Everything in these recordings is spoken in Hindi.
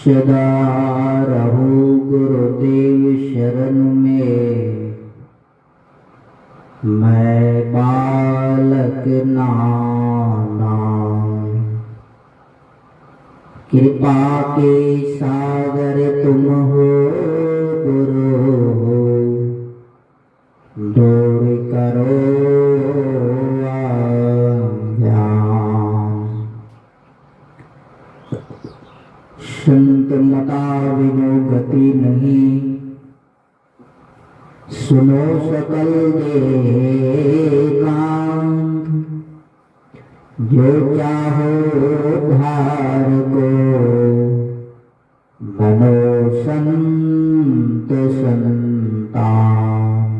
सदा रहु गुरुदेव शरण में, मैं बालक नाना। कृपा के सागर तुम हो गुरु, दूर करो अज्ञान। संत मता बिनु गति नहीं, सुनो सकल देवांग। जो चाहो धार को, बनो संत संतान।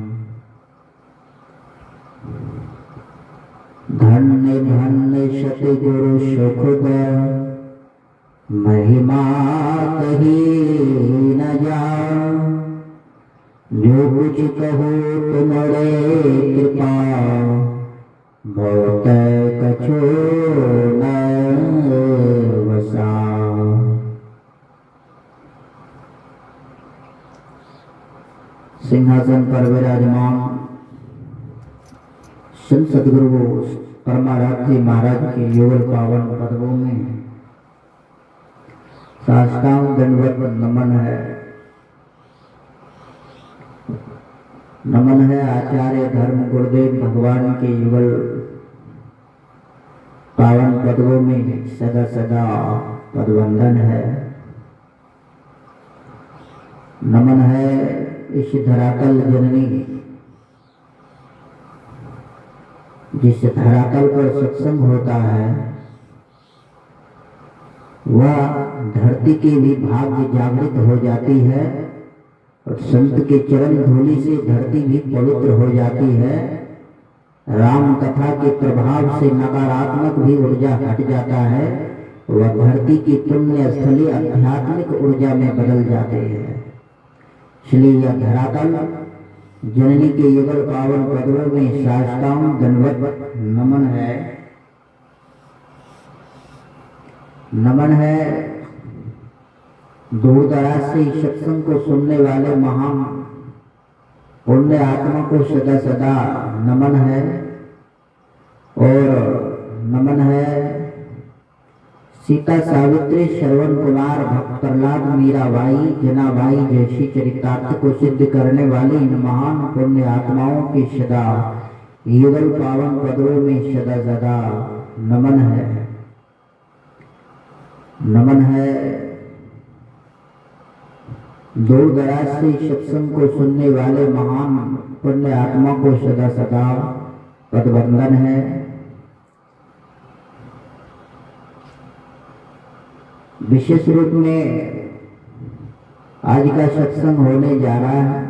धन्य धन्य सतगुरु सुखदय, महिमा कही न जाए। जो कुछ कहो तुम्हारे कृपा, बहुत कछो न वसा। सिंहासन पर विराजमान संत सद्गुरु परमाराध्य महाराज के युगल पावन पदों में साष्टांग दंडवत नमन है। नमन है आचार्य धर्म गुरुदेव भगवान के युगल पावन पदों में सदा सदा पदवंदन है। नमन है इस धरातल जननी, जिस धरातल पर सत्संग होता है वह धरती के भी भाग्य जागृत हो जाती है और संत के चरण धूलि से धरती भी पवित्र हो जाती है। राम कथा के प्रभाव से नकारात्मक भी ऊर्जा हट जाता है, वह धरती की पुण्य स्थली आध्यात्मिक ऊर्जा में बदल जाते हैं। इसलिए यह धरातल जननी के युगल पावन पदों में साष्टांग दंडवत नमन है। नमन है दूर दराज से सत्संग को सुनने वाले महान पुण्य आत्मा को सदा सदा नमन है। और नमन है सीता सावित्री श्रवण कुमार भक्त प्रहलाद मीराबाई जनाबाई जैसी चरितार्थ को सिद्ध करने वाली इन महान पुण्य आत्माओं की सदा युगल पावन पदों में सदा सदा नमन है। नमन है दूर दराज से सत्संग को सुनने वाले महान पुण्य आत्मा को सदा सदा पदवंदन है। विशेष रूप में आज का सत्संग होने जा रहा है,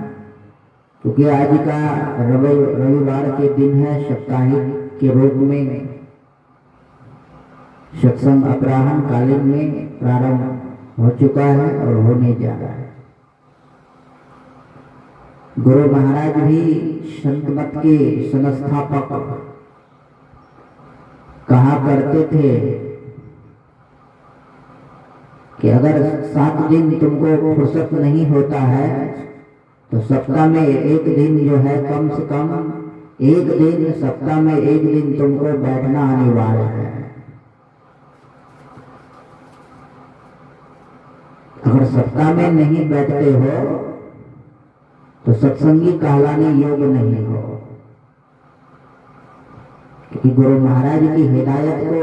क्योंकि आज का रविवार के दिन है। साप्ताहिक के रूप में सत्संग अपराह्न कालीन में प्रारंभ हो चुका है और होने जा रहा है। गुरु महाराज भी संत मत के संस्थापक कहा करते थे कि अगर 7 दिन तुमको फुर्सत नहीं होता है तो सप्ताह में एक दिन जो है, कम से कम एक दिन, सप्ताह में एक दिन तुमको बैठना अनिवार्य है। अगर सप्ताह में नहीं बैठते हो तो सत्संगी कहलाने योग्य नहीं हो, क्योंकि गुरु महाराज की हिदायत को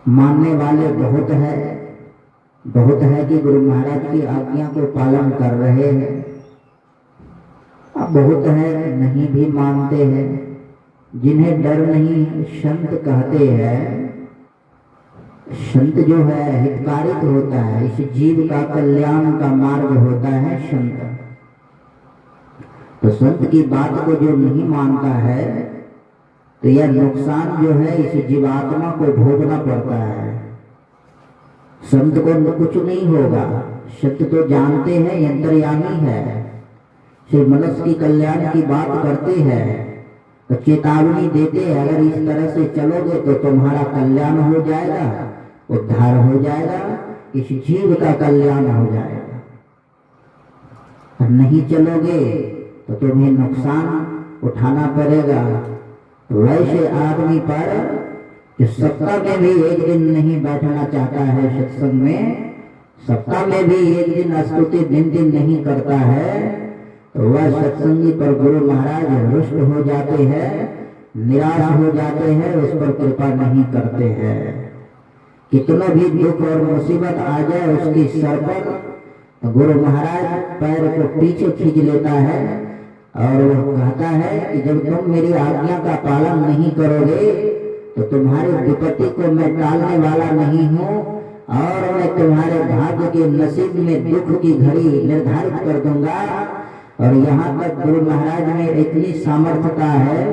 मानने वाले बहुत है कि गुरु महाराज की आज्ञा को पालन कर रहे हैं। अब बहुत है नहीं भी मानते हैं, जिन्हें डर नहीं संत कहते हैं। संत जो है हितकारित होता है, इस जीव का कल्याण का मार्ग होता है संत। तो संत की बात को जो नहीं मानता है तो यह नुकसान जो है इस जीवात्मा को भोगना पड़ता है। संत को कुछ नहीं होगा, संत तो जानते हैं अंतर्यामी है, सिर्फ मनुष्य की कल्याण की बात करते हैं। तो चेतावनी देते हैं, अगर इस तरह से चलोगे तो तुम्हारा कल्याण हो जाएगा, उद्धार हो जाएगा, इस जीव का कल्याण हो जाएगा। और नहीं चलोगे तो तुम्हें नुकसान उठाना पड़ेगा। तो वैसे आदमी पर कि सप्ताह में भी एक दिन नहीं बैठना चाहता है सत्संग में, सप्ताह में भी एक दिन स्तुति दिन नहीं करता है, तो वह सत्संगी पर गुरु महाराज रुष्ट हो जाते हैं, निराश हो जाते हैं, उस पर कृपा नहीं करते हैं। कितना भी दुख और मुसीबत आ जाए उसकी सर पर, तो गुरु महाराज पैर को पीछे खींच लेता है और वो कहता है कि जब तुम मेरी आज्ञा का पालन नहीं करोगे तो तुम्हारी विपत्ति को मैं टालने वाला नहीं हूँ और मैं तुम्हारे भाग्य के नसीब में दुख की घड़ी निर्धारित कर दूंगा। और यहाँ तक गुरु महाराज में इतनी सामर्थ्यता है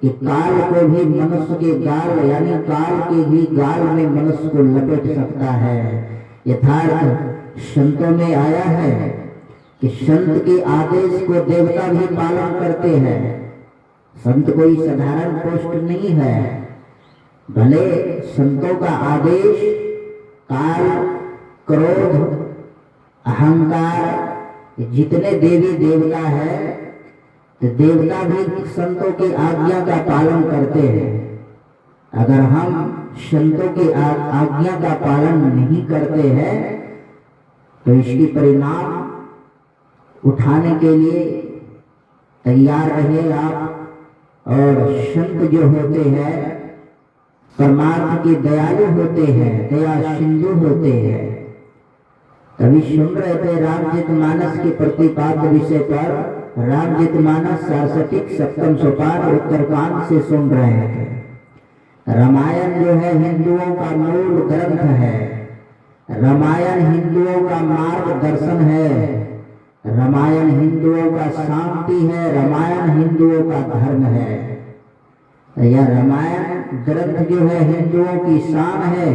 कि काल को भी मनुष्य के गाल यानी काल के भी गाल में मनुष्य को लपेट सकता है। यथार्थ संतों में आया है कि संत के आदेश को देवता भी पालन करते हैं। संत कोई साधारण पोस्ट नहीं है, भले संतों का आदेश काल, क्रोध, अहंकार, जितने देवी देवता है तो देवता भी संतों की आज्ञा का पालन करते हैं। अगर हम संतों की आज्ञा का पालन नहीं करते हैं तो इसकी परिणाम उठाने के लिए तैयार रहे आप। और संत जो होते हैं परमार्थ के दयालु होते हैं, दया सिंधु होते हैं। कभी सुन रहे थे रामचरितमानस के प्रतिपाद्य विषय पर, रामचरितमानस 67 सप्तम सोपान उत्तरकांड से सुन रहे थे। रामायण जो है हिंदुओं का मूल ग्रंथ है, रामायण हिंदुओं का मार्गदर्शन है, रामायण हिंदुओं का शांति है, रामायण हिंदुओं का धर्म है। यह रामायण ग्रंथ जो है हिंदुओं की शान है,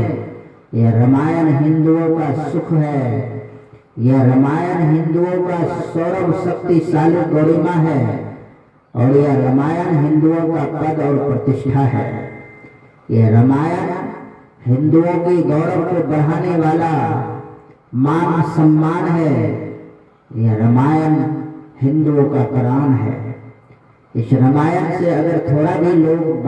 यह रामायण हिंदुओं का सुख है, यह रामायण हिंदुओं का सौरभ शक्तिशाली गरिमा है और यह रामायण हिंदुओं का पद और प्रतिष्ठा है। यह रामायण हिंदुओं के गौरव को बढ़ाने वाला मान सम्मान है। यह रामायण हिंदुओं का प्राण है। इस रामायण से अगर थोड़ा भी लोग